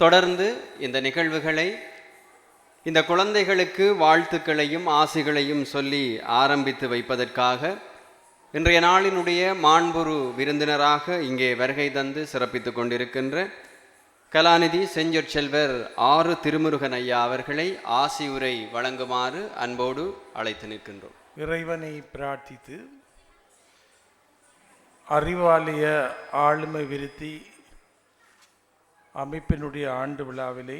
தொடர்ந்து இந்த நிகழ்வுகளை இந்த குழந்தைகளுக்கு வாழ்த்துக்களையும் ஆசிகளையும் சொல்லி ஆரம்பித்து வைப்பதற்காக இன்றைய நாளினுடைய மாண்புரு விருந்தினராக இங்கே வருகை தந்து சிறப்பித்து கொண்டிருக்கின்ற கலாநிதி செஞ்சொற்செல்வர் ஆறு திருமுருகன் ஐயா அவர்களை ஆசியுரை வழங்குமாறு அன்போடு அழைத்து நிற்கின்றோம். இறைவனை பிரார்த்தித்து அறிவாலய ஆளுமை விருத்தி அமைப்பினுடைய ஆண்டு விழாவிலே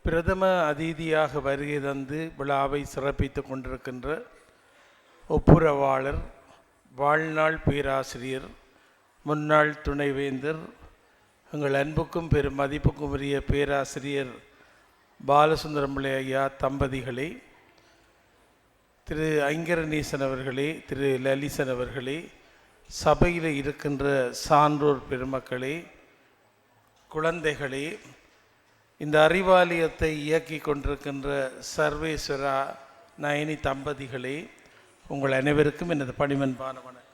பிரதம அதிதியாக வருகை தந்து விழாவை சிறப்பித்து கொண்டிருக்கின்ற ஒப்புரவாளர், வாழ்நாள் பேராசிரியர், முன்னாள் துணைவேந்தர், எங்கள் அன்புக்கும் பெரும் மதிப்புக்கும் உரிய பேராசிரியர் பாலசுந்தரம் பிள்ளை ஐயா தம்பதிகளே, திரு ஐங்கரநீசன் அவர்களே, திரு லலிசன் அவர்களே, சபையில் இருக்கின்ற சான்றோர் பெருமக்களே, குழந்தைகளே, இந்த அறிவாலயத்தை இயக்கி கொண்டிருக்கின்ற சர்வேஸ்வரா நயனி தம்பதிகளே, உங்கள் அனைவருக்கும் எனது பணிவன்பான வணக்கம்.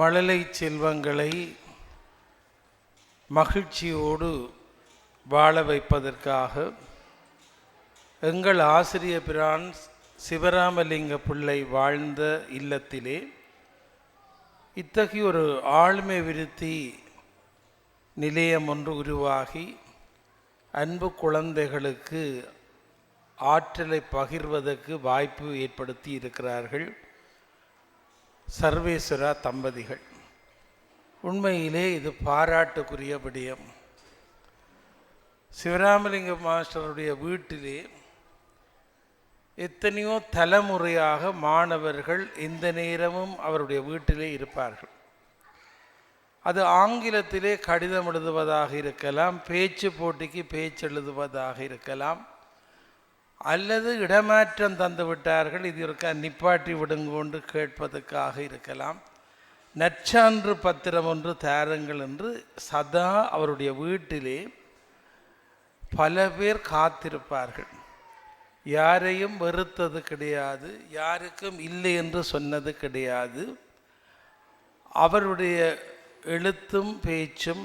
மழலை செல்வங்களை மகிழ்ச்சியோடு வாழ வைப்பதற்காக எங்கள் ஆசிரியர் பிரான் சிவராமலிங்க பிள்ளை வாழ்ந்த இல்லத்திலே இத்தகைய ஒரு ஆளுமை விருத்தி நிலையம் ஒன்று உருவாகி அன்பு குழந்தைகளுக்கு ஆற்றலை பகிர்வதற்கு வாய்ப்பு ஏற்படுத்தி இருக்கிறார்கள் சர்வேஸ்வரா தம்பதிகள். உண்மையிலே இது பாராட்டுக்குரிய விடயம். சிவராமலிங்க மாஸ்டருடைய வீட்டிலே எத்தனையோ தலைமுறையாக மாணவர்கள் எந்த நேரமும் அவருடைய வீட்டிலே இருப்பார்கள். அது ஆங்கிலத்திலே கடிதம் எழுதுவதாக இருக்கலாம், பேச்சு போட்டிக்கு பேச்சு எழுதுவதாக இருக்கலாம், அல்லது இடமாற்றம் தந்து விட்டார்கள் இதற்கா நிப்பாட்டி விடுங்கொண்டு கேட்பதற்காக இருக்கலாம், நற்சான்று பத்திரம் ஒன்று தாருங்கள் என்று சதா அவருடைய வீட்டிலே பல பேர் காத்திருப்பார்கள். யாரையும் வெறுத்தது கிடையாது, யாருக்கும் இல்லை என்று சொன்னது கிடையாது. அவருடைய எழுத்தும் பேச்சும்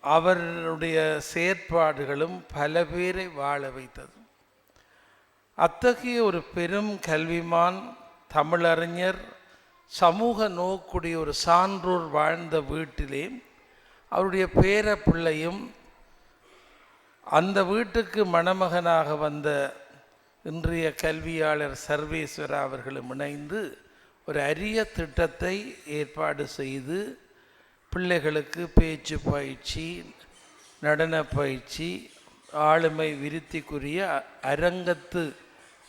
அவருடைய செயற்பாடுகளும் பல பேரை வாழ வைத்தது. அத்தகைய ஒரு பெரும் கல்விமான், தமிழறிஞர், சமூக நோக்குடைய ஒரு சான்றோர் வாழ்ந்த வீட்டிலே அவருடைய பேர பிள்ளையும் அந்த வீட்டுக்கு மணமகனாக வந்த இன்றைய கல்வியாளர் சர்வேஸ்வரா அவர்களும் இணைந்து ஒரு அரிய திட்டத்தை ஏற்பாடு செய்து பிள்ளைகளுக்கு பேச்சு பயிற்சி, நடன பயிற்சி, ஆளுமை விருத்திக்குரிய அரங்கத்து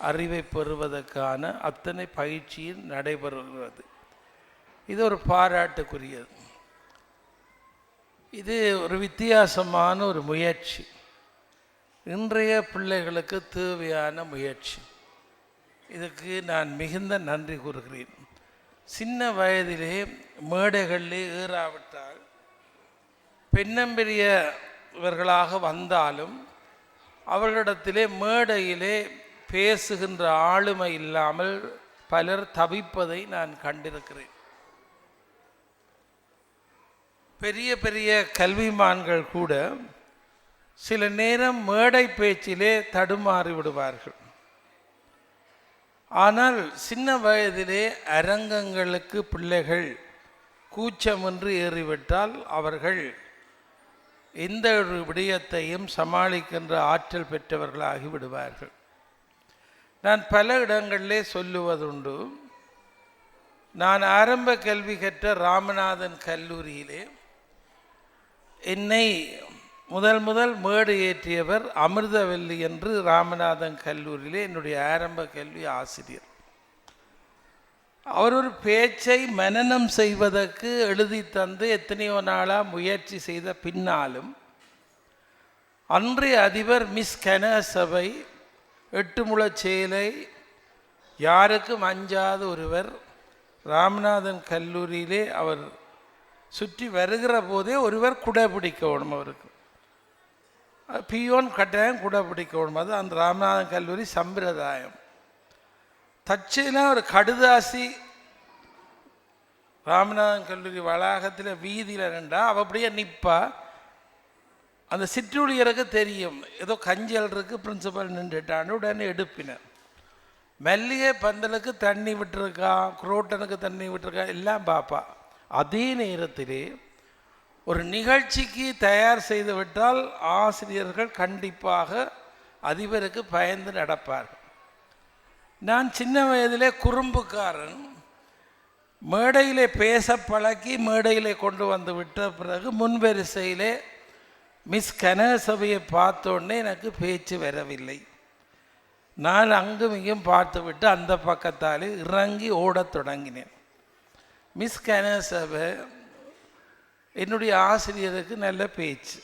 அறிவை பெறுவதற்கான அத்தனை பயிற்சியும் நடைபெறுகிறது. இது ஒரு பாராட்டுக்குரியது. இது ஒரு வித்தியாசமான ஒரு முயற்சி, இன்றைய பிள்ளைகளுக்கு தேவையான முயற்சி. இதுக்கு நான் மிகுந்த நன்றி கூறுகிறேன். சின்ன வயதிலே மேடைகளிலே ஏறாவிட்டால் பெண்ணம்பெரியவர்களாக வந்தாலும் அவர்களிடத்திலே மேடையிலே பேசுகின்ற ஆளுமை இல்லாமல் பலர் தவிப்பதை நான் கண்டிருக்கிறேன். பெரிய பெரிய கல்விமான்கள் கூட சில நேரம் மேடை பேச்சிலே தடுமாறி விடுவார்கள். ஆனால் சின்ன வயதிலே அரங்கங்களுக்கு பிள்ளைகள் கூச்சமின்றி ஏறிவிட்டால் அவர்கள் எந்த ஒரு விடயத்தையும் சமாளிக்கின்ற ஆற்றல் பெற்றவர்களாகி விடுவார்கள். நான் பல இடங்களிலே சொல்லுவதுண்டு. நான் ஆரம்ப கல்வி கற்ற ராமநாதன் கல்லூரியிலே என்னை முதல் மேடு ஏற்றியவர் அமிர்தவல்லி என்று ராமநாதன் கல்லூரியிலே என்னுடைய ஆரம்ப கல்வி ஆசிரியர். அவர் ஒரு பேச்சை மனனம் செய்வதற்கு எழுதி தந்து எத்தனையோ நாளாக முயற்சி செய்த பின்னாலும் அன்றைய அதிபர் மிஸ் கனசபை, 8 முழச்சேலை, யாருக்கும் அஞ்சாத ஒருவர் ராமநாதன் கல்லூரியிலே அவர் சுற்றி வருகிற போதே ஒருவர் குடை பிடிக்கணும். அவருக்கு பியோன் கட்டாயம் குடை பிடிக்கணும். அது அந்த ராமநாதன் கல்லூரி சம்பிரதாயம். தச்சையில் ஒரு கடுதாசி ராமநாதன் கல்லூரி வளாகத்தில் வீதியில் நின்றா அவள் அப்படியே நிற்பா. அந்த சிற்றூழியருக்கு தெரியும் ஏதோ கஞ்சல் இருக்குது, பிரின்சிபல் நின்றுட்டான்னு உடனே எடுப்பினர். மல்லிகை பந்தலுக்கு தண்ணி விட்டுருக்கா, குரோட்டனுக்கு தண்ணி விட்டுருக்கா எல்லாம் பார்ப்பா. அதே நேரத்திலே ஒரு நிகழ்ச்சிக்கு தயார் செய்து விட்டால் ஆசிரியர்கள் கண்டிப்பாக அதிபருக்கு பயந்து நடப்பார்கள். நான் சின்ன வயதிலே குறும்புக்காரன். மேடையிலே பேச பழக்கி மேடையிலே கொண்டு வந்து விட்ட பிறகு முன்வரிசையிலே மிஸ் கனகசபையை பார்த்தோன்னே எனக்கு பேச்சு வரவில்லை. நான் அங்கும் இங்கும் பார்த்து விட்டு அந்த பக்கத்தாலே இறங்கி ஓடத் தொடங்கினேன். மிஸ் கனகசபை என்னுடைய ஆசிரியருக்கு நல்ல பேச்சு.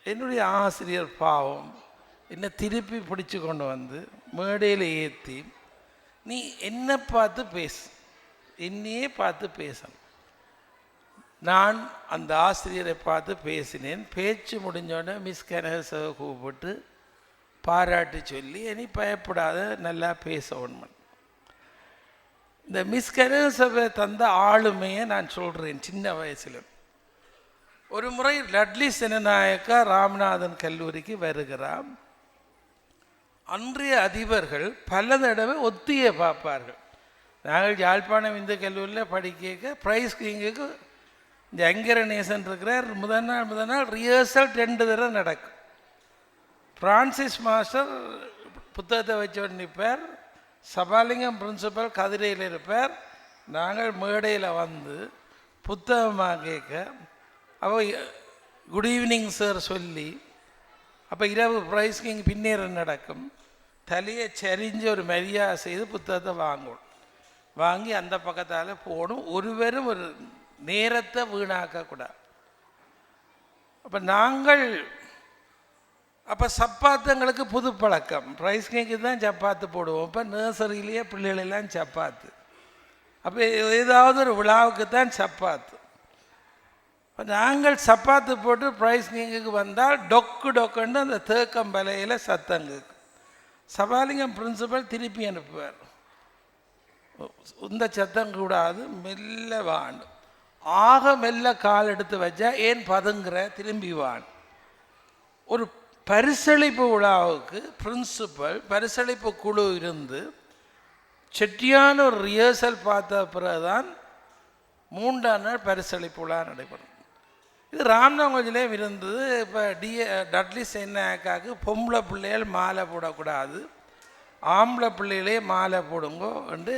என்னுடைய ஆசிரியர் பாவம் என்னை திருப்பி பிடிச்சி கொண்டு வந்து மேடையில் ஏற்றி, நீ என்னை பார்த்து பேசு, என்னையே பார்த்து பேசணும். நான் அந்த ஆசிரியரை பார்த்து பேசினேன். பேச்சு முடிஞ்சோடனே மிஸ் கனகசபை கூப்பிட்டு பாராட்டி சொல்லி, இனி பயப்படாத, நல்லா பேச உண்மை. இந்த மிஸ் கனகசபை தந்த ஆளுமையை நான் சொல்கிறேன். சின்ன வயசில் ஒரு முறை லட்லி செனநாயக்கா ராமநாதன் கல்லூரிக்கு வருகிறார். அன்றைய அதிபர்கள் பல தடவை ஒத்தியை பார்ப்பார்கள். நாங்கள் யாழ்ப்பாணம் இந்து கல்லூரியில் படிக்க ப்ரைஸ் கிங்குக்கு இந்த அங்கரநேசன் இருக்கிறார். முதல் நாள் ரிஹர்சல் 2 தடவை நடக்கும். பிரான்சிஸ் மாஸ்டர் புத்தகத்தை வச்சோடு நிற்பார், சபாலிங்கம் பிரின்சிபல் கதிரையில் இருப்பார். நாங்கள் மேடையில் வந்து புத்தகமாக கேட்க அவ குட் ஈவினிங் சார் சொல்லி, அப்போ இரவு ப்ரைஸ் கிங் பின்னேற நடக்கும். தலையை சரிஞ்சு ஒரு மரியாதை செய்து புத்தகத்தை வாங்கணும். வாங்கி அந்த பக்கத்தால் போகணும். ஒருவரும் ஒரு நேரத்தை வீணாக்கக்கூடாது. அப்போ சப்பாத்துங்களுக்கு புது பழக்கம். ப்ரைஸ் கிங்க்கு தான் சப்பாத்து போடுவோம். இப்போ நர்சரியிலேயே பிள்ளைகளெல்லாம் சப்பாத்து. அப்போ ஏதாவது ஒரு விழாவுக்கு தான் சப்பாத்து. நாங்கள் சப்பாத்து போட்டு ப்ரைஸ் கிங்குக்கு வந்தால் டொக்கு டொக்குன்னு அந்த தேக்கம்பலையில் சத்தங்கு. சபாலிங்கம் பிரின்சிபல் திருப்பி அனுப்புவார். இந்த சத்தம் கூடாது, மெல்ல வாண்டு. ஆக மெல்ல கால் எடுத்து வச்சா ஏன் பதுங்குற, திரும்பி வான். ஒரு பரிசளிப்பு விழாவுக்கு பிரின்சிபல் பரிசளிப்பு குழு இருந்து செட்டியான ஒரு ரிஹர்சல் பார்த்த பிறகுதான் 3ஆம் நாள் பரிசளிப்பு விழா நடைபெறும். இது ராமநாதன்லேயும் இருந்தது. இப்போ டட்லி சென்னாக்காவுக்கு பொம்பளை பிள்ளைகள் மாலை போடக்கூடாது, ஆம்பளை பிள்ளைகளே மாலை போடுங்கோ என்று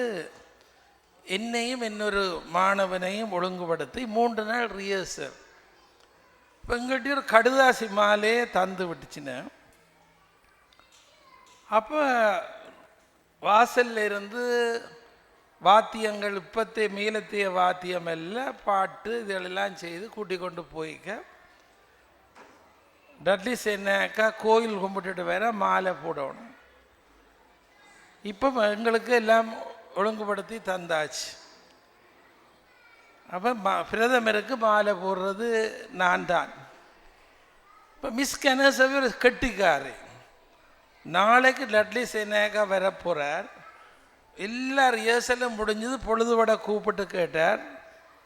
என்னையும் இன்னொரு மாணவனையும் ஒழுங்குபடுத்தி 3 நாள் ரிஹர்சல். இப்போ எங்கள்கிட்ட ஒரு கடுதாசி மாலையே தந்து விட்டுச்சுன்னு, அப்போ வாசல்ல இருந்து வாத்தியங்கள் இப்பத்தே மேலத்தைய வாத்தியம் எல்லாம் பாட்டு இதெல்லாம் செய்து கூட்டி கொண்டு போய்க்க டட்லி சென்னாக்கா கோயில் கும்பிட்டுட்டு வேற மாலை போடணும். இப்போ எங்களுக்கு எல்லாம் ஒழுங்குபடுத்தி தந்தாச்சு. அப்போ பிரதமருக்கு மாலை போடுறது நான் தான். இப்போ மிஸ் கனகசபை ஒரு கெட்டிக்காரு. நாளைக்கு டட்லி சென்னாக்கா வர போகிறார். எல்லா ரிஹர்சலும் முடிஞ்சது. பொழுதுபட கூப்பிட்டு கேட்டார்,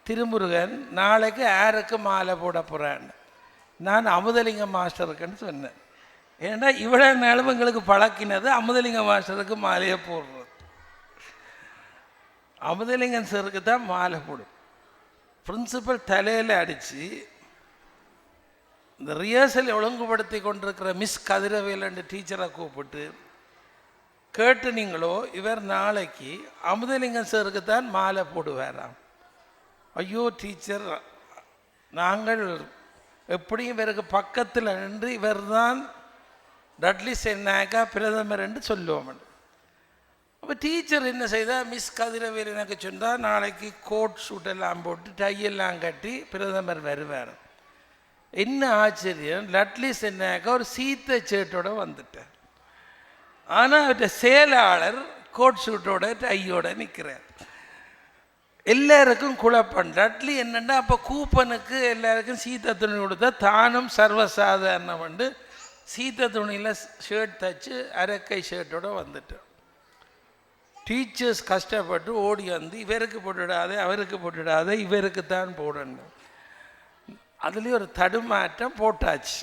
திருமுருகன் நாளைக்கு யாருக்கு மாலை போட போகிறான்னு. நான் அமுதலிங்கம் மாஸ்டருக்குன்னு சொன்னேன். ஏன்னா இவ்வளோ நாளும் எங்களுக்கு பழக்கினது அமுதலிங்கம் மாஸ்டருக்கு மாலையை போடுறது. அமுதலிங்கம் சாருக்கு தான் மாலை போடும். பிரின்சிபல் தலையில் அடித்து இந்த ரிஹர்சல் ஒழுங்குபடுத்தி கொண்டிருக்கிற மிஸ் கதிரவேலண்டு டீச்சரை கூப்பிட்டு கேட்டு, நீங்களோ இவர் நாளைக்கு அமுதலிங்கம் சாருக்கு தான் மாலை போடுவாராம். ஐயோ டீச்சர், நாங்கள் எப்படியும் இவருக்கு பக்கத்தில் நின்று இவர் தான் டட்லி சென்னாக்கா பிரதமர் என்று சொல்லுவோம். அப்போ டீச்சர் என்ன செய்தால், மிஸ் கதிரவேல் எனக்கு சொன்னால் நாளைக்கு கோட் ஷூட்டெல்லாம் போட்டு டையெல்லாம் கட்டி பிரதமர் வருவார். என்ன ஆச்சரியம், டட்லி சென்னாக்கா ஒரு சீத்தை சேட்டோட வந்துட்டார். ஆனால் அவர்கிட்ட செயலாளர் கோட் ஷூட்டோட டையோட நிற்கிறார். எல்லாருக்கும் குழப்பம். டட்லி என்னென்னா அப்போ கூப்பனுக்கு எல்லாருக்கும் சீத்த துணி கொடுத்தா தானும் சர்வசாதாரணம் வந்து சீத்த துணியில் ஷர்ட் தைச்சு அரைக்கை ஷர்ட்டோட வந்துட்டோம். டீச்சர்ஸ் கஷ்டப்பட்டு ஓடி வந்து இவருக்கு போட்டுடாதே, அவருக்கு போட்டுடாதே, இவருக்கு தான் போடணும். அதுலேயும் ஒரு தடுமாற்றம் போட்டாச்சு.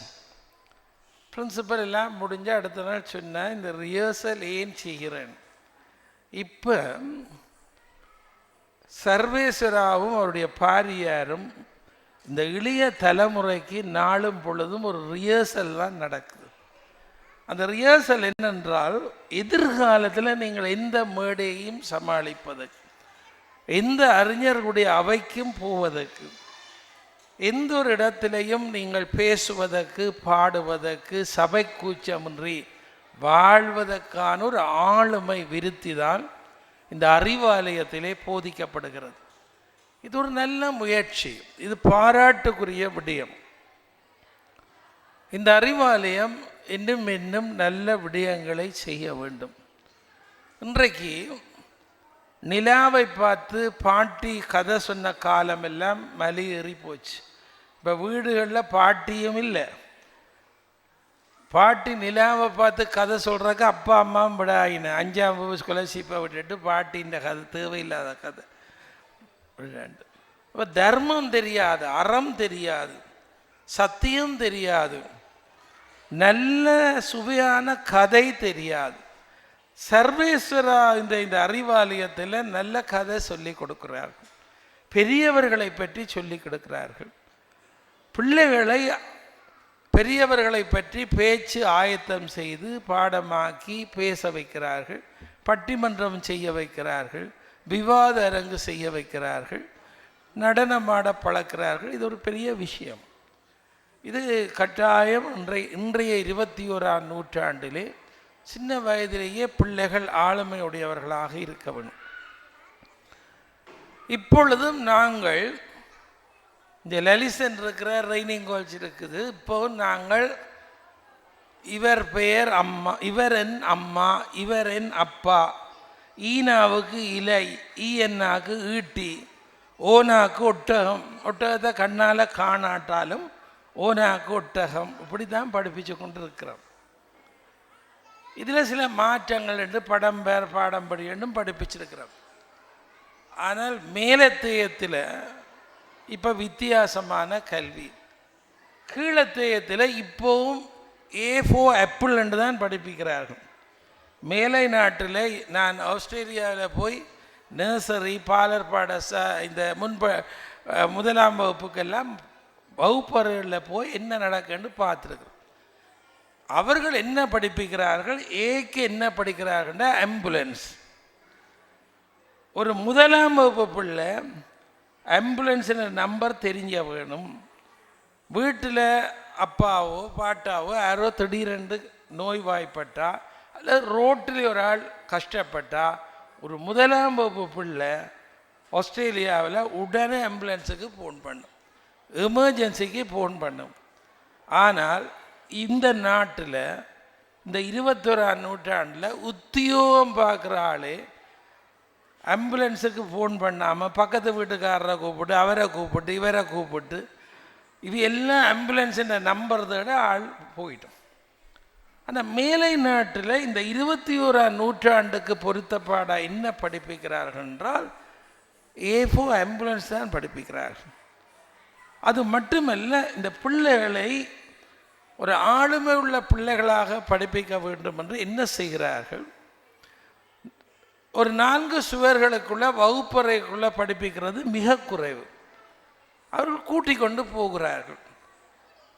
பிரின்சிபல் எல்லாம் முடிஞ்ச அடுத்த நாள் சொன்னால் இந்த ரிஹர்சல் ஏன் செய்கிறேன். இப்போ சர்வேஸ்வராவும் அவருடைய பாரியாரும் இந்த இளைய தலைமுறைக்கு நாளும் பொழுதும் ஒரு ரிஹர்சல் தான் நடக்குது. அந்த ரிஹர்சல் என்னென்றால், எதிர்காலத்தில் நீங்கள் எந்த மேடையையும் சமாளிப்பதற்கு, எந்த அறிஞர்களுடைய அவைக்கும் போவதற்கு, எந்த ஒரு இடத்திலையும் நீங்கள் பேசுவதற்கு, பாடுவதற்கு, சபை கூச்சமின்றி வாழ்வதற்கான ஒரு ஆளுமை விருத்தி தான் இந்த அறிவாலயத்திலே போதிக்கப்படுகிறது. இது ஒரு நல்ல முயற்சி, இது பாராட்டுக்குரிய விடயம். இந்த அறிவாலயம் இன்னும் இன்னும் நல்ல விடயங்களை செய்ய வேண்டும். இன்றைக்கு நிலாவை பார்த்து பாட்டி கதை சொன்ன காலமெல்லாம் மலையேறி போச்சு. இப்போ வீடுகளில் பாட்டியும் இல்லை. பாட்டி நிலாவை பார்த்து கதை சொல்கிறக்கு அப்பா அம்மாவும் விட ஆகினேன். 5ஆம் வகுப்பு ஸ்காலர்ஷிப்பை விட்டுட்டு பாட்டின்ற கதை, தேவையில்லாத கதை விடாண்டு. இப்போ தர்மம் தெரியாது, அறம் தெரியாது, சத்தியம் தெரியாது, நல்ல சுவையான கதை தெரியாது. சர்வேஸ்வரா இந்த அறிவாலயத்தில் நல்ல கதை சொல்லி கொடுக்கிறார்கள், பெரியவர்களை பற்றி சொல்லி கொடுக்கிறார்கள். பிள்ளைகளை பெரியவர்களை பற்றி பேச்சு ஆயத்தம் செய்து பாடமாக்கி பேச வைக்கிறார்கள், பட்டிமன்றம் செய்ய வைக்கிறார்கள், விவாத அரங்கு செய்ய வைக்கிறார்கள், நடனமாட பழக்கிறார்கள். இது ஒரு பெரிய விஷயம். இது கட்டாயம் இன்றைய 21ஆம் நூற்றாண்டிலே சின்ன வயதிலேயே பிள்ளைகள் ஆளுமையுடையவர்களாக இருக்க வேண்டும். இப்பொழுதும் நாங்கள் இந்த லலிசன் இருக்கிற ரைனிங் காலேஜ் இருக்குது. இப்போ நாங்கள் இவர் பெயர் அம்மா, இவர் என் அம்மா, இவர் என் அப்பா, ஈனாவுக்கு இலை, ஈயன்னாக்கு ஈட்டி, ஓனாக்கு ஒட்டகம், ஒட்டகத்தை கண்ணால் காணாட்டாலும் ஓனாக்கு ஒட்டகம், இப்படி தான் படிப்பிச்சு கொண்டு இருக்கிறோம். இதில் சில மாற்றங்கள் என்று படம் பேர் பாடம்படி என்றும் படிப்பிச்சிருக்கிறோம். ஆனால் மேலத்தேயத்தில் இப்போ வித்தியாசமான கல்வி. கீழத்தேயத்தில் இப்போவும் A4 ஆப்பிள் என்று தான் படிப்பிக்கிறார்கள். மேலை நாட்டில் நான் ஆஸ்திரேலியாவில் போய் நர்சரி, பாலர் பாட இந்த முதலாம் வகுப்புக்கெல்லாம் வகுப்பறைகளில் போய் என்ன நடக்குன்னு பார்த்துருக்குறோம். அவர்கள் என்ன படிப்பிக்கிறார்கள், ஏக்கு என்ன படிக்கிறார்கள்னா ஆம்புலன்ஸ். ஒரு முதலாம் வகுப்பு பிள்ளை ஆம்புலன்ஸின் நம்பர் தெரிஞ்ச வேணும். வீட்டில் அப்பாவோ பாட்டாவோ யாரோ திடீரென்று நோய்வாய்ப்பட்டா அல்லது ரோட்டில் ஒரு ஆள் கஷ்டப்பட்டா ஒரு முதலாம் வகுப்பு பிள்ளை ஆஸ்திரேலியாவில் உடனே ஆம்புலன்ஸுக்கு ஃபோன் பண்ணும், எமர்ஜென்சிக்கு ஃபோன் பண்ணும். ஆனால் இந்த நாட்டில் இந்த 21ஆம் நூற்றாண்டில் உத்தியோகம் பார்க்குற ஆளே ஆம்புலன்ஸுக்கு ஃபோன் பண்ணாமல் பக்கத்து வீட்டுக்காரரை கூப்பிட்டு, அவரை கூப்பிட்டு, இவரை கூப்பிட்டு, இது எல்லாம் ஆம்புலன்ஸின் நம்பர் தேட ஆள் போயிட்டோம். ஆனால் மேலை நாட்டில் இந்த 21ஆம் நூற்றாண்டுக்கு பொருத்தப்பாடா என்ன படிப்பிக்கிறார்கள் என்றால் A4 ஆம்புலன்ஸ் தான் படிப்பிக்கிறார்கள். அது மட்டுமல்ல, இந்த பிள்ளைகளை ஒரு ஆளுமை உள்ள பிள்ளைகளாக படிப்பிக்க வேண்டும் என்று என்ன செய்கிறார்கள், ஒரு 4 சுவர்களுக்குள்ள வகுப்பறைக்குள்ளே படிப்பிக்கிறது மிக குறைவு. அவர்கள் கூட்டிக் கொண்டு போகிறார்கள்,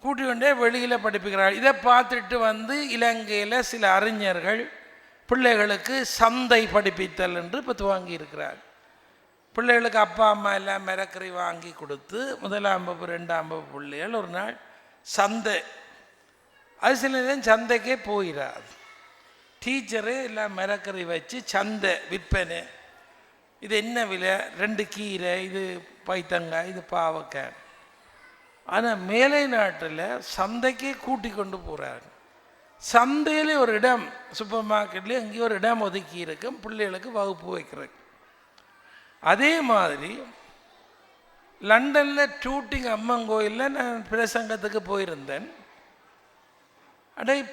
கூட்டிக் கொண்டே வெளியில் படிப்பிக்கிறார்கள். இதை பார்த்துட்டு வந்து இலங்கையில் சில அறிஞர்கள் பிள்ளைகளுக்கு சந்தை படிப்பித்தல் என்று இப்போ துவங்கி இருக்கிறார். பிள்ளைகளுக்கு அப்பா அம்மா எல்லாம் மிரக்கறி வாங்கி கொடுத்து 1ஆம் வகுப்பு 2ஆம் வகுப்பு பிள்ளைகள் ஒரு நாள் சந்தை, அது சில நேரம் சந்தைக்கே போயிடாது. டீச்சரே எல்லாம் மிரக்கறி வச்சு சந்தை விற்பனை, இது என்ன விலை, 2 கீரை, இது பைத்தங்காய், இது பாவக்காய். ஆனால் மேலை நாட்டில் சந்தைக்கே கூட்டி கொண்டு போகிறாங்க. சந்தையில் ஒரு இடம், சூப்பர் மார்க்கெட்லேயே அங்கேயும் ஒரு இடம் ஒதுக்கி இருக்கும் பிள்ளைகளுக்கு வகுப்பு வைக்கிறதுக்கு. அதே மாதிரி லண்டனில் டூட்டிங் அம்மன் கோயிலில் நான் பிரசங்கத்துக்கு போயிருந்தேன்.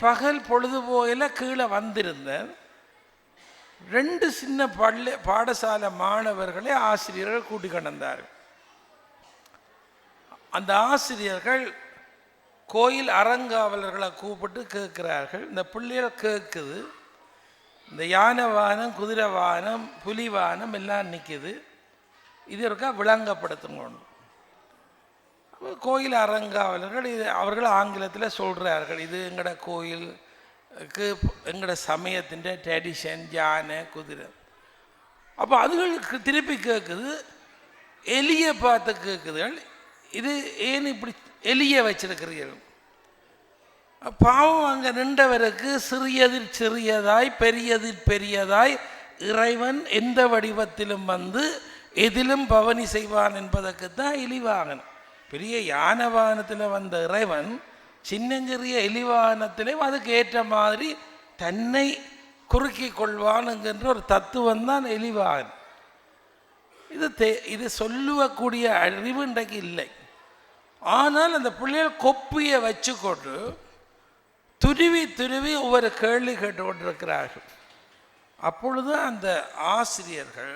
பகல் பொழுது போயில கீழே வந்திருந்தேன். 2 சின்ன பாடசாலை மாணவர்களை ஆசிரியர்கள் கூட்டி கொண்டார்கள். அந்த ஆசிரியர்கள் கோயில் அறங்காவலர்களை கூப்பிட்டு கேட்கிறார்கள். இந்த பிள்ளைகள் கேட்குது, இந்த யானை வானம், குதிரை வானம், புலி வானம் எல்லாம் நிற்குது, இது இருக்கா விளங்கப்படுத்துங்க. கோயில் அறங்காவலர்கள் இது அவர்கள் ஆங்கிலத்தில் சொல்கிறார்கள், இது எங்களோட கோயிலுக்கு எங்களோட சமயத்தின் ட்ரெடிஷன் யானை குதிரை. அப்போ அதுகளுக்கு திருப்பி கேட்குது, எலியை பார்த்து கேட்குதுகள், இது ஏன் இப்படி எலியை வச்சிருக்கிறீர்கள்? பாவம் அங்கே நின்றவருக்கு சிறியதில் சிறியதாய் பெரியதில் பெரியதாய் இறைவன் எந்த வடிவத்திலும் வந்து எதிலும் பவனி செய்வான் என்பதற்குத்தான் எலிவாகனம். பெரிய யானை வாகனத்தில் வந்த இறைவன் சின்னஞ்சிறிய எலிவாகனத்திலே அதுக்கு ஏற்ற மாதிரி தன்னை குறுக்கி கொள்வான் என்கின்ற ஒரு தத்துவம் தான் எலிவாகனம். இது சொல்லக்கூடிய அறிவு இன்றைக்கு இல்லை. ஆனால் அந்த பிள்ளைகள் கொப்பியை வச்சுக்கொண்டு துருவி துருவி ஒவ்வொரு கேள்வி கேட்டுக்கொண்டிருக்கிறார்கள். அப்பொழுது அந்த ஆசிரியர்கள்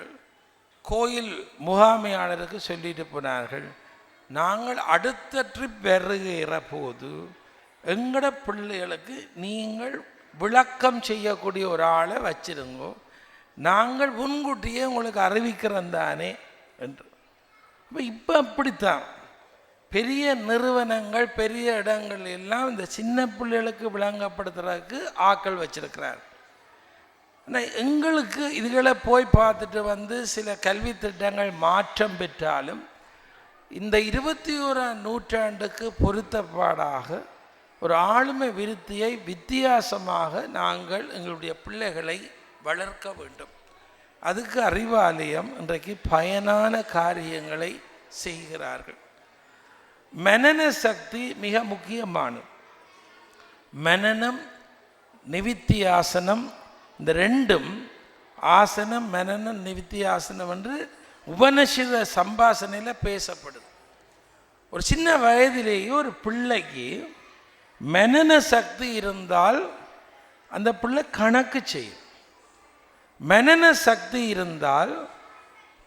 கோயில் முகாமையாளருக்கு சொல்லிட்டு போனார்கள், நாங்கள் அடுத்த ட்ரிப் வருகிற போது எங்களோட பிள்ளைகளுக்கு நீங்கள் விளக்கம் செய்யக்கூடிய ஒரு ஆளை வச்சிருங்கோ, நாங்கள் முன்கூட்டியே உங்களுக்கு அறிவிக்கிறோம் தானே என்று. இப்போ அப்படித்தான் பெரிய நிறுவனங்கள் பெரிய இடங்கள் எல்லாம் இந்த சின்ன பிள்ளைகளுக்கு விளங்கப்படுத்துறதுக்கு ஆட்கள் வச்சிருக்கிறார். ஆனால் எங்களுக்கு இதுகளை போய் பார்த்துட்டு வந்து சில கல்வி திட்டங்கள் மாற்றம் பெற்றாலும் இந்த 21ஆம் நூற்றாண்டுக்கு பொருத்தப்பாடாக ஒரு ஆளுமை விருத்தியை வித்தியாசமாக நாங்கள் எங்களுடைய பிள்ளைகளை வளர்க்க வேண்டும். அதுக்கு அறிவாலயம் இன்றைக்கு பயனான காரியங்களை செய்கிறார்கள். மனன சக்தி மிக முக்கியமானது. மனனம் நிவித்தியாசனம், இந்த ரெண்டும் ஆசனம் மனனம் நிவித்தியாசனம் என்று உபனிஷத சம்பாசனையில் பேசப்படுது. ஒரு சின்ன வயதிலேயே ஒரு பிள்ளைக்கு மனன சக்தி இருந்தால் அந்த பிள்ளை கணக்கு செய்யும். மனன சக்தி இருந்தால்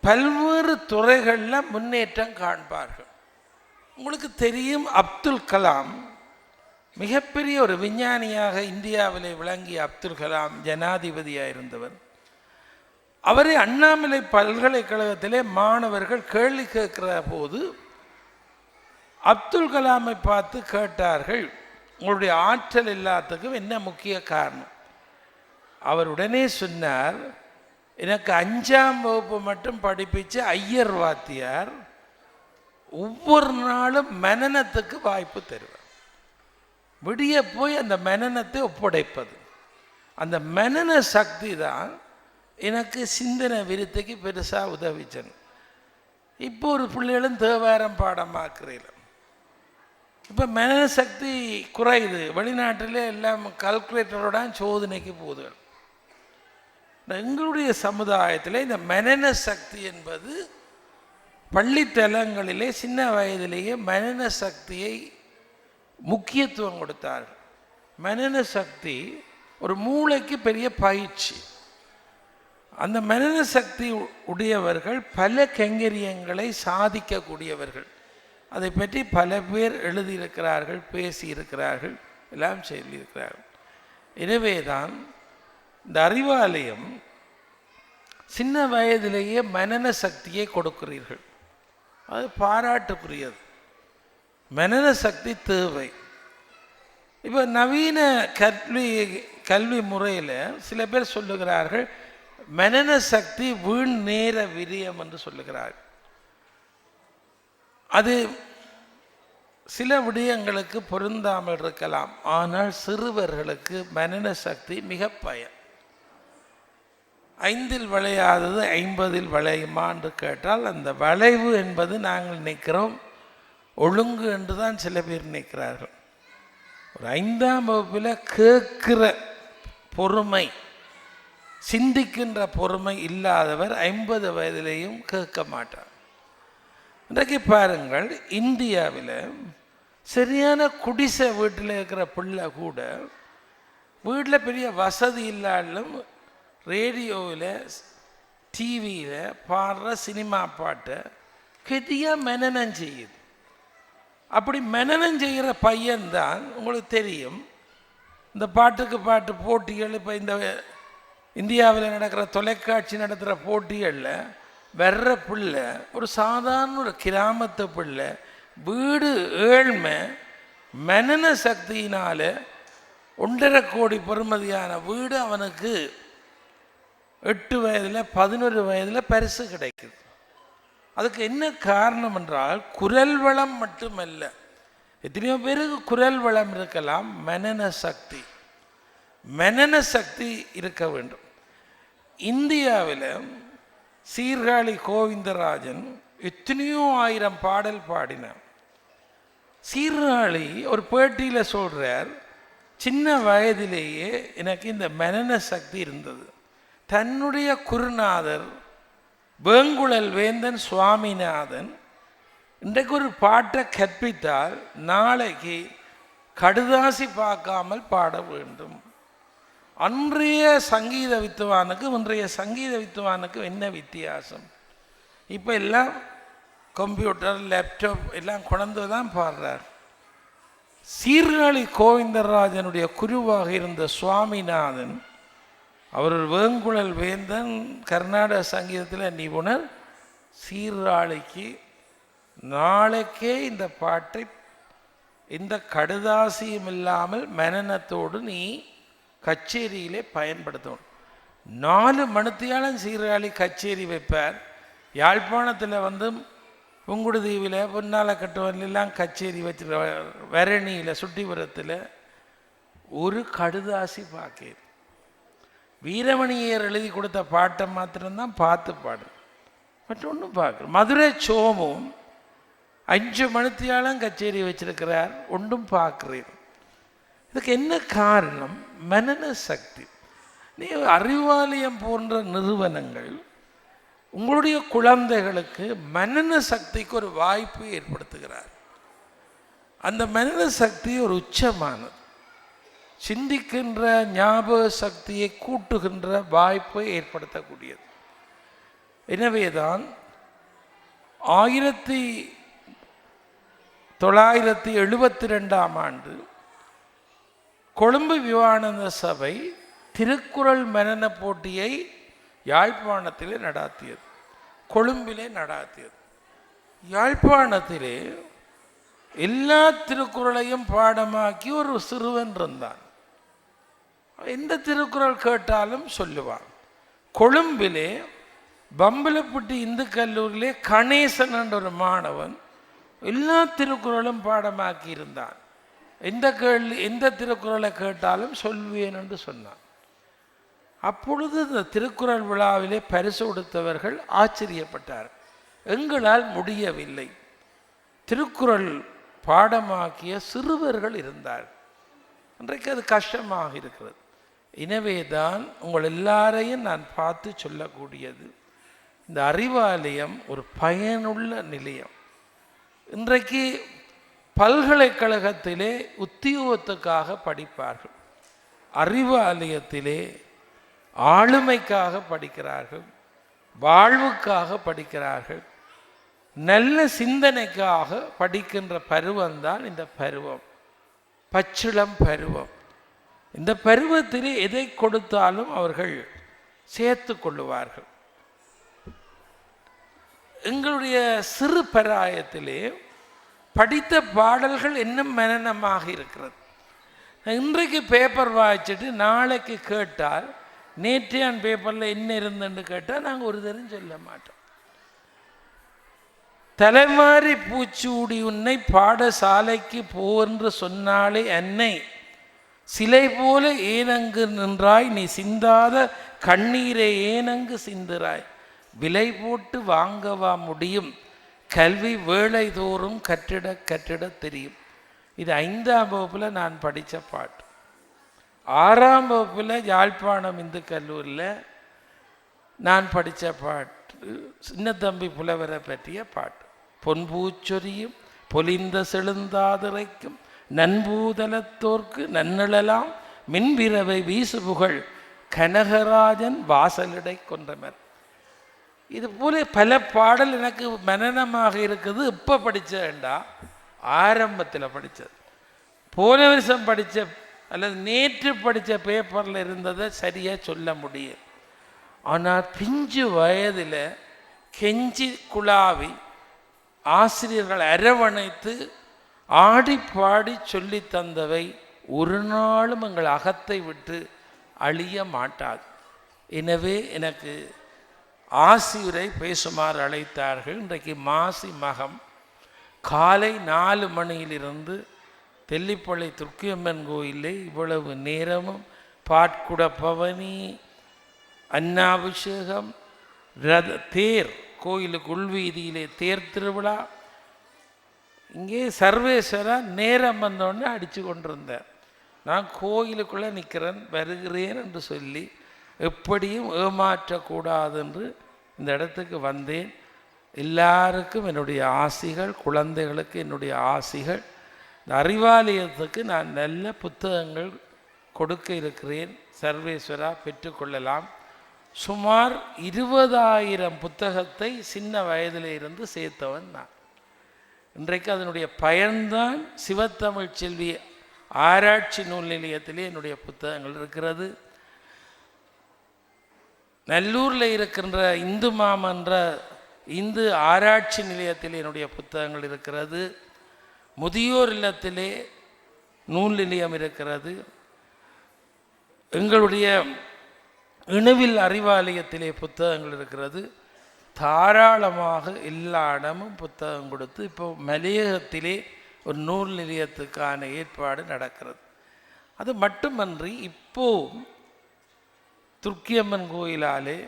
பல்வேறு துறைகளில் முன்னேற்றம் காண்பார்கள். உங்களுக்கு தெரியும், அப்துல் கலாம் மிகப்பெரிய ஒரு விஞ்ஞானியாக இந்தியாவில் விளங்கிய அப்துல் கலாம் ஜனாதிபதியாக இருந்தவர். அவரை அண்ணாமலை பல்கலைக்கழகத்திலே மாணவர்கள் கேள்வி கேட்கிற போது அப்துல் கலாமை பார்த்து கேட்டார்கள், உங்களுடைய ஆற்றல் எல்லாத்துக்கும் என்ன முக்கிய காரணம்? அவர் உடனே சொன்னார், எனக்கு 5ஆம் வகுப்பு மட்டும் படிப்பிச்ச ஐயர் வாத்தியார் ஒவ்வொரு நாளும் மனனத்துக்கு வாய்ப்பு தருவார். விடிய போய் அந்த மனனத்தை ஒப்படைப்பது, அந்த மனன சக்தி தான் எனக்கு சிந்தனை விருத்திக்கு பெருசாக உதவிச்சேன். இப்போ ஒரு பிள்ளைகளும் தேவாரம் பாடமாக்குறீங்க. இப்போ மனன சக்தி குறையுது. வெளிநாட்டிலே எல்லாம் கால்குலேட்டரோட சோதனைக்கு போகுது. எங்களுடைய சமுதாயத்தில் இந்த மனன சக்தி என்பது பள்ளித்தலங்களிலே சின்ன வயதிலேயே மனன சக்தியை முக்கியத்துவம் கொடுத்தார்கள். மனன சக்தி ஒரு மூளைக்கு பெரிய பயிற்சி. அந்த மனன சக்தி உடையவர்கள் பல கைங்கரியங்களை சாதிக்கக்கூடியவர்கள். அதை பற்றி பல பேர் எழுதியிருக்கிறார்கள், பேசியிருக்கிறார்கள், எல்லாம் சொல்லியிருக்கிறார்கள். எனவே தான் இந்த அறிவாலயம் சின்ன வயதிலேயே மனன சக்தியை கொடுக்கிறீர்கள். அது பாராட்டுக்குரியது. மனன சக்தி தேவை. இப்போ நவீன கல்வி முறையில் சில பேர் சொல்லுகிறார்கள், மனன சக்தி வீண் நேர விரியம் என்று சொல்லுகிறார்கள். அது சில விடயங்களுக்கு பொருந்தாமல் இருக்கலாம். ஆனால் சிறுவர்களுக்கு மனன சக்தி மிக பயன். 5இல் விளையாதது 50இல் விளையுமா என்று கேட்டால், அந்த வளைவு என்பது நாங்கள் நினைக்கிறோம் ஒழுங்கு என்று தான் சில பேர் நினைக்கிறார்கள். ஒரு 5ஆம் வகுப்பில் கேட்கிற பொறுமை, சிந்திக்கின்ற பொறுமை இல்லாதவர் 50 வயதிலேயும் கேட்க மாட்டார். இன்றைக்கு பாருங்கள், இந்தியாவில் சரியான குடிசை வீட்டில் இருக்கிற பிள்ளை கூட வீட்டில் பெரிய வசதி இல்லாலும் ரேடியோவில் டிவியில் பாடுற சினிமா பாட்டை கெதியாக மெனனம் செய்யுது. அப்படி மெனனம் செய்கிற பையன்தான் உங்களுக்கு தெரியும் இந்த பாட்டுக்கு பாட்டு போட்டிகள். இப்போ இந்த இந்தியாவில் நடக்கிற தொலைக்காட்சி நடத்துகிற போட்டிகளில் வர்ற பிள்ளை ஒரு சாதாரண ஒரு கிராமத்து பிள்ளை, வீடு ஏழ்மை, மனன சக்தியினால் 1.5 கோடி பெறுமதியான வீடு அவனுக்கு 8 வயதில் 11 வயதில் பரிசு கிடைக்குது. அதுக்கு என்ன காரணம் என்றால் குரல் வளம் மட்டுமல்ல, எத்தனையோ பேருக்கு குரல் வளம் இருக்கலாம், மனன சக்தி இருக்க வேண்டும். இந்தியாவில் சீர்காழி கோவிந்தராஜன் எத்தனையோ 1000 பாடல் பாடினார். சீர்காழி ஒரு பேட்டியில் சொல்கிறார், சின்ன வயதிலேயே எனக்கு இந்த மனன சக்தி இருந்தது. தன்னுடைய குருநாதர் வேங்குழல் வேந்தன் சுவாமிநாதன் இன்றைக்கு ஒரு பாட்டை கற்பித்தால் நாளைக்கு கடுதாசி பார்க்காமல் பாட வேண்டும். அன்றைய சங்கீத வித்துவானுக்கும் இன்றைய சங்கீத வித்துவானுக்கும் என்ன வித்தியாசம்? இப்போ எல்லாம் கம்ப்யூட்டர் லேப்டாப் எல்லாம் கொண்டு தான் பாடுறார். சீர்காழி கோவிந்தராஜனுடைய குருவாக இருந்த சுவாமிநாதன் அவர் வேங்குழல் வேந்தன், கர்நாடக சங்கீதத்தில் நிபுணர். சீர்காழிக்கு நாளைக்கே இந்த பாட்டை இந்த கடுதாசியும் இல்லாமல் மனனத்தோடு நீ கச்சேரியிலே பயன்படுத்தணும். 4 மணித்தியாலும் சீர்காழி கச்சேரி வைப்பார். யாழ்ப்பாணத்தில் புங்குடுதீவில் பொன்னாலக்கட்டுவெல்லாம் கச்சேரி வச்சு வரணியில் சுட்டிபுரத்தில் ஒரு கடுதாசி பார்க்க வீரமணியர் எழுதி கொடுத்த பாட்டை மாத்திரம்தான் பார்த்து பாடு, மற்ற ஒன்றும் பார்க்குறோம். மதுரை சோமும் 5 மணித்தியாலும் கச்சேரி வச்சிருக்கிறார், ஒன்றும் பார்க்குறேன். இதுக்கு என்ன காரணம்? மனன சக்தி. நீ அறிவாலயம் போன்ற நிறுவனங்கள் உங்களுடைய குழந்தைகளுக்கு மனன சக்திக்கு ஒரு வாய்ப்பு ஏற்படுத்துகிறார். அந்த மனன சக்தி ஒரு உச்சமானது, சிந்திக்கின்ற ஞாபக சக்தியை கூட்டுகின்ற வாய்ப்பை ஏற்படுத்தக்கூடியது. எனவேதான் 1972ஆம் ஆண்டு கொழும்பு விவானந்த சபை திருக்குறள் மனன போட்டியை யாழ்ப்பாணத்திலே நடாத்தியது, கொழும்பிலே நடாத்தியது. யாழ்ப்பாணத்திலே எல்லா திருக்குறளையும் பாடமாக்கி ஒரு சிறுவன் இருந்தான். எந்த திருக்குறள் கேட்டாலும் சொல்லுவான். கொழும்பிலே பம்பலப்பட்டி இந்து கல்லூரியிலே கணேசன் என்ற ஒரு மாணவன் எல்லா திருக்குறளும் பாடமாக்கி இருந்தான். எந்த திருக்குறளை கேட்டாலும் சொல்வேன் என்று சொன்னான். அப்பொழுது இந்த திருக்குறள் விழாவிலே பரிசு கொடுத்தவர்கள் ஆச்சரியப்பட்டார். எங்களால் முடியவில்லை. திருக்குறள் பாடமாக்கிய சிறுவர்கள் இருந்தார். இன்றைக்கு அது கஷ்டமாக இருக்கிறது. எனவே தான் உங்கள் எல்லாரையும் நான் பார்த்து சொல்லக்கூடியது, இந்த அறிவாலயம் ஒரு பயனுள்ள நிலையம். இன்றைக்கு பல்கலைக்கழகத்திலே உத்தியோகத்துக்காக படிப்பார்கள், அறிவாலயத்திலே ஆளுமைக்காக படிக்கிறார்கள், வாழ்வுக்காக படிக்கிறார்கள், நல்ல சிந்தனைக்காக படிக்கின்ற பருவம்தான் இந்த பருவம், பச்சிளம் பருவம். இந்த பருவத்திலே எதை கொடுத்தாலும் அவர்கள் சேர்த்து கொள்ளுவார்கள். எங்களுடைய சிறு பராயத்திலே படித்த பாடல்கள் இன்னும் மனனமாக இருக்கிறது. இன்றைக்கு பேப்பர் வாய்ச்சிட்டு நாளைக்கு கேட்டால் நேற்றையான் பேப்பரில் என்ன இருந்துன்னு கேட்டால் நாங்கள் ஒரு தரம் சொல்ல மாட்டோம். தலைமாறி பூச்சூடி உன்னை பாடசாலைக்கு போன்று சொன்னாலே அன்னை, சிலை போல ஏனங்கு நின்றாய், நீ சிந்தாத கண்ணீரை ஏனங்கு சிந்துறாய், விலை போட்டு வாங்கவா முடியும், கல்வி வேளை தோறும் கட்டிட கட்டிட தெரியும். இது 5ஆம் வகுப்பில் நான் படித்த பாட்டு. 6ஆம் வகுப்பில் யாழ்ப்பாணம் இந்து கல்லூரியில் நான் படித்த பாட்டு சின்னத்தம்பி புலவரை பற்றிய பாட்டு. பொன்பூச்சொரியும் பொலிந்த செழுந்தாதிரைக்கும் நன்பூதலத்தோர்க்கு நன்னழலாம் மின்பிறவை வீசுபுகழ் கனகராஜன் வாசலிடை கொன்றனர். இது போல பல பாடல் எனக்கு மனனமாக இருக்குது. இப்போ படித்தேன்டா ஆரம்பத்தில் படித்தது, போன வருஷம் படித்த அல்லது நேற்று படித்த பேப்பரில் இருந்ததை சரியாக சொல்ல முடியும். ஆனால் பிஞ்சு வயதில் கெஞ்சி குழாவி ஆசிரியர்கள் அரவணைத்து ஆடி பாடி சொல்லி தந்தவை ஒரு நாளும் எங்கள் அகத்தை விட்டு அழிய மாட்டாது. எனவே எனக்கு ஆசியுரை பேசுமாறு அழைத்தார்கள். இன்றைக்கு மாசி மகம் காலை 4 மணியிலிருந்து தெல்லிப்பள்ளி துர்க்கியம்மன் கோயிலே இவ்வளவு நேரமும் பாட்குட பவனி, அன்னாபிஷேகம், தேர், கோயிலுக்கு உள்வீதியிலே தேர் திருவிழா. இங்கே சர்வேஸ்வரா நேரம் வந்தோடனே அடித்து கொண்டிருந்தார். நான் கோயிலுக்குள்ளே நிற்கிறேன், வருகிறேன் என்று சொல்லி எப்படியும் ஏமாற்றக்கூடாது என்று இந்த இடத்துக்கு வந்தேன். எல்லாருக்கும் என்னுடைய ஆசிகள், குழந்தைகளுக்கு என்னுடைய ஆசிகள். இந்த அறிவாலயத்துக்கு நான் நல்ல புத்தகங்கள் கொடுக்க இருக்கிறேன். சர்வேஸ்வரா பெற்றுக்கொள்ளலாம். சுமார் 20,000 புத்தகத்தை சின்ன வயதில் இருந்து சேர்த்தவன் நான். இன்றைக்கு அதனுடைய பயன்தான் சிவத்தமிழ் செல்வி ஆராய்ச்சி நூல் நிலையத்திலே என்னுடைய புத்தகங்கள் இருக்கிறது. நல்லூரில் இருக்கின்ற இந்து மாமன்ற இந்து ஆராய்ச்சி நிலையத்தில் என்னுடைய புத்தகங்கள் இருக்கிறது. முதியோர் இல்லத்திலே நூல் நிலையம் இருக்கிறது. எங்களுடைய இணுவில் அறிவாலயத்திலே புத்தகங்கள் இருக்கிறது. தாராளமாக எல்லா இடமும் புத்தகம் கொடுத்து இப்போ மலையகத்திலே ஒரு நூல் நிலையத்துக்கான ஏற்பாடு நடக்கிறது. அது மட்டுமன்றி இப்போ துர்க்கியம்மன் கோயிலாலே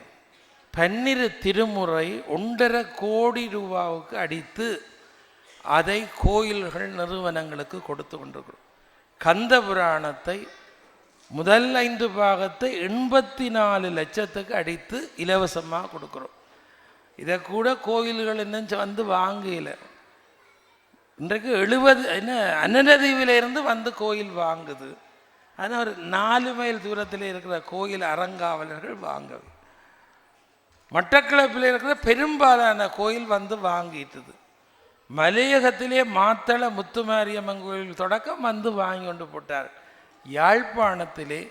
12 திருமுறை 1.5 கோடி ரூபாவுக்கு அடித்து அதை கோயில்கள் நிறுவனங்களுக்கு கொடுத்து கொண்டிருக்கிறோம். கந்த புராணத்தை முதல் 5 பாகத்தை 84 லட்சத்துக்கு அடித்து இலவசமாக கொடுக்குறோம். இதை கூட கோயில்கள் என்ன வந்து வாங்கல. இன்றைக்கு 70 என்ன அன்னதீவில் இருந்து வந்து கோயில் வாங்குது. ஆனால் ஒரு 4 மைல் தூரத்தில் இருக்கிற கோயில் அறங்காவலர்கள் வாங்கவே. மட்டக்களப்பில் இருக்கிற பெரும்பாலான கோயில் வந்து வாங்கிட்டுது. மலையகத்திலே மாத்தள முத்துமாரியம்மன் கோயில் தொடக்கம் வந்து வாங்கி கொண்டு போட்டார். யாழ்ப்பாணத்திலே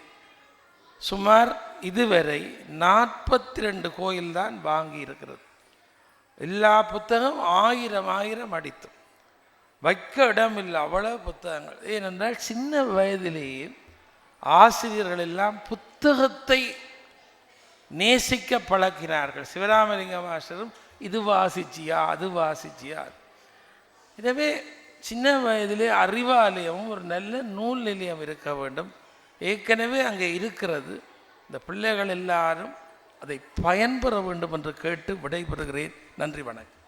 சுமார் இதுவரை 42 கோயில் தான் வாங்கி இருக்கிறது. எல்லா புத்தகம் 1000 அடித்தும் வைக்க இடமில்லை, அவ்வளவு புத்தகங்கள். ஏனென்றால் சின்ன வயதிலேயே ஆசிரியர்கள் எல்லாம் புத்தகத்தை நேசிக்க பழக்கினார்கள். சிவராமலிங்க மாஸ்டரும் இது வாசிச்சியா அது வாசிச்சியா. எனவே சின்ன வயதிலே அறிவாலயமும் ஒரு நல்ல நூல் நிலையம் இருக்க வேண்டும். ஏற்கனவே அங்கே இருக்கிறது. இந்த பிள்ளைகள் எல்லாரும் அதை பயன்பெற வேண்டும் என்று கேட்டு விடைபெறுகிறேன். நன்றி, வணக்கம்.